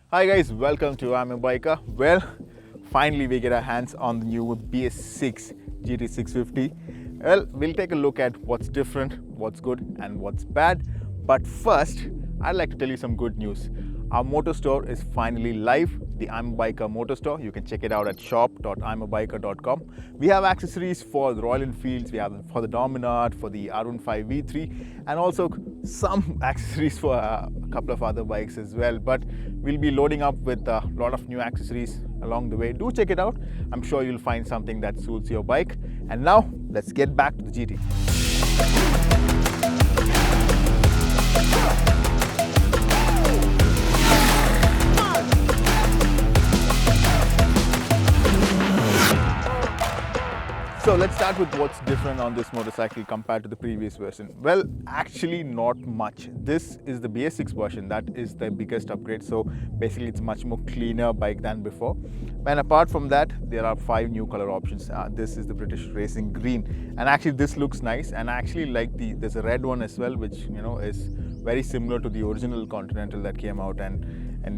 Hi guys, welcome to IAMABIKER. Well, finally we get our hands on the new BS6 GT 650. Well, we'll take a look at what's different, what's good and what's bad. But first, I'd like to tell you some good news. Our motor store is finally live, the IAMABIKER motor store. You can check it out at shop.iamabiker.com. We have accessories for the Royal Enfields, we have for the Dominant, for the R15 V3, and also some accessories for a couple of other bikes as well. But we'll be loading up with a lot of new accessories along the way. Do check it out. I'm sure you'll find something that suits your bike. And now, let's get back to the GT. So let's start with what's different on this motorcycle compared to the previous version. Well, actually not much. This is the BS6 version. That is the biggest upgrade. So basically it's much more cleaner bike than before. And apart from that, there are 5 new color options. This is the British Racing Green. And actually this looks nice. And I actually like there's a red one as well, which is very similar to the original Continental that came out, and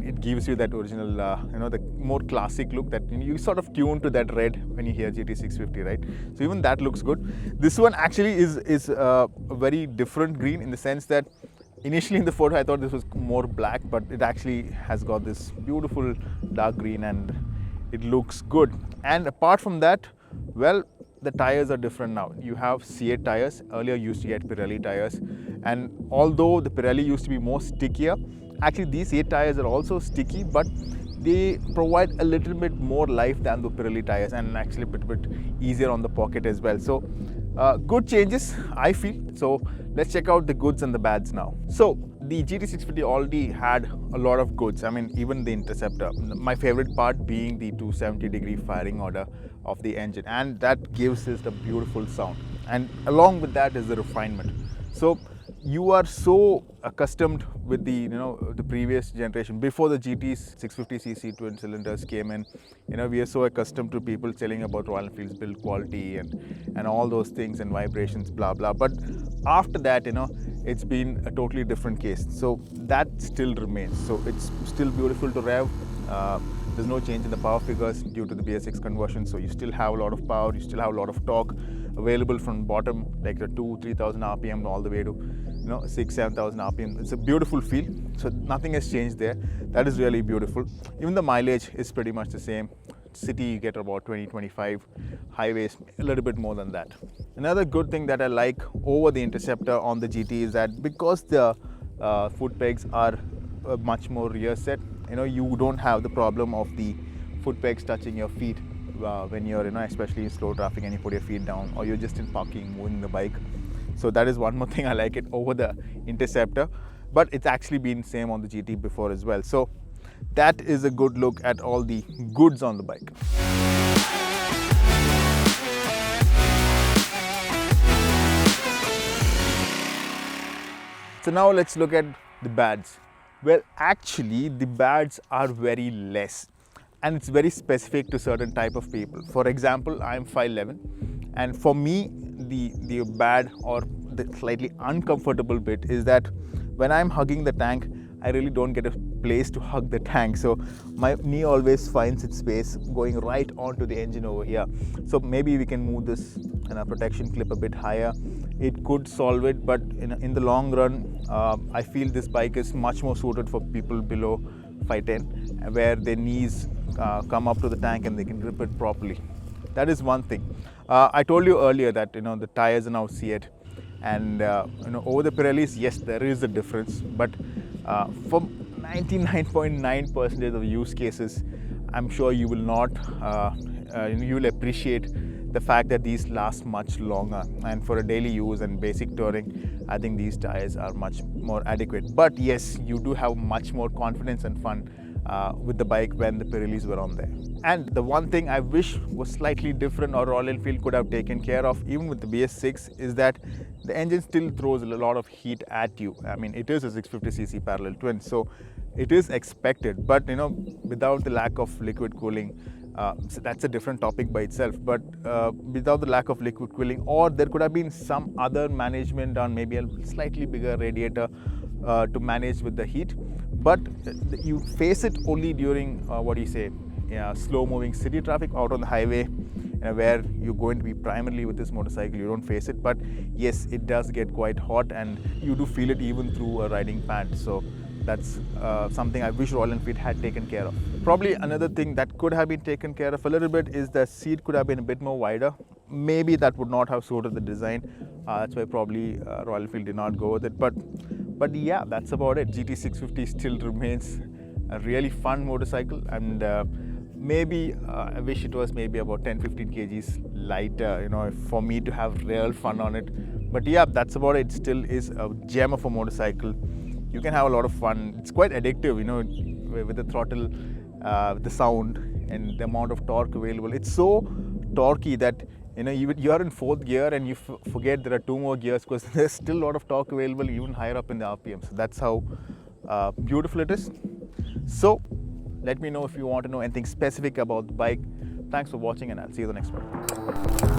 it gives you that original, the more classic look that you sort of tune to that red when you hear GT 650, right? So even that looks good. This one actually is a very different green in the sense that initially in the photo I thought this was more black, but it actually has got this beautiful dark green and it looks good. And apart from that, well, the tires are different now. You have C8 tires. Earlier you used to get Pirelli tires, and although the Pirelli used to be more stickier, actually these 8 tires are also sticky, but they provide a little bit more life than the Pirelli tires, and actually a bit easier on the pocket as well. So good changes, I feel. So let's check out the goods and the bads now. So the GT 650 already had a lot of goods. I mean, even the Interceptor. My favorite part being the 270-degree firing order of the engine, and that gives us the beautiful sound. And along with that is the refinement. So you are so accustomed with the previous generation before the GT's 650cc twin cylinders came in. We are so accustomed to people telling about Royal Enfield's build quality and all those things and vibrations, blah blah. But after that, it's been a totally different case. So that still remains. So it's still beautiful to rev. There's no change in the power figures due to the BS6 conversion. So you still have a lot of power. You still have a lot of torque available from bottom, like the 2,000-3,000 RPM all the way to 6,000-7,000 RPM. It's a beautiful feel. So nothing has changed there. That is really beautiful. Even the mileage is pretty much the same. City you get about 20-25, highways a little bit more than that. Another good thing that I like over the Interceptor on the GT is that because the foot pegs are much more rear set, you don't have the problem of the foot pegs touching your feet when you're especially in slow traffic and you put your feet down, or you're just in parking moving the bike. So that is one more thing I like it over the Interceptor, but it's actually been same on the GT before as well. So that is a good look at all the goods on the bike. So now let's look at the bads. Well, actually the bads are very less, and it's very specific to certain type of people. For example, I'm 5'11", and for me the bad or the slightly uncomfortable bit is that when I'm hugging the tank, I really don't get a place to hug the tank. So my knee always finds its space going right onto the engine over here. So maybe we can move this protection clip a bit higher. It could solve it, but in the long run, I feel this bike is much more suited for people below 5'10", where their knees come up to the tank and they can grip it properly. That is one thing. I told you earlier that the tires are now C8, and over the Pirellis, yes, there is a difference, but for 99.9% of use cases, I'm sure you will not, you will appreciate the fact that these last much longer, and for a daily use and basic touring, I think these tires are much more adequate. But yes, you do have much more confidence and fun with the bike when the Pirellis were on there. And the one thing I wish was slightly different, or Royal Enfield could have taken care of even with the BS6, is that the engine still throws a lot of heat at you. I mean, it is a 650cc parallel twin, so it is expected, but without the lack of liquid cooling, so that's a different topic by itself. But without the lack of liquid cooling, or there could have been some other management done, maybe a slightly bigger radiator, to manage with the heat, but you face it only during slow moving city traffic out on the highway, where you're going to be primarily with this motorcycle. You don't face it, but yes, it does get quite hot and you do feel it even through a riding pant. So that's something I wish Royal Enfield had taken care of. Probably another thing that could have been taken care of a little bit is the seat could have been a bit more wider. Maybe that would not have suited the design. That's why probably Royal Enfield did not go with it. But yeah, that's about it. GT650 still remains a really fun motorcycle, and maybe I wish it was maybe about 10-15 kgs lighter, for me to have real fun on it. But yeah, that's about it. It still is a gem of a motorcycle. You can have a lot of fun. It's quite addictive, with the throttle, with the sound and the amount of torque available. It's so torquey that you are in 4th gear and you forget there are 2 more gears, because there's still a lot of torque available even higher up in the RPM. So that's how beautiful it is. So let me know if you want to know anything specific about the bike. Thanks for watching, and I'll see you in the next one.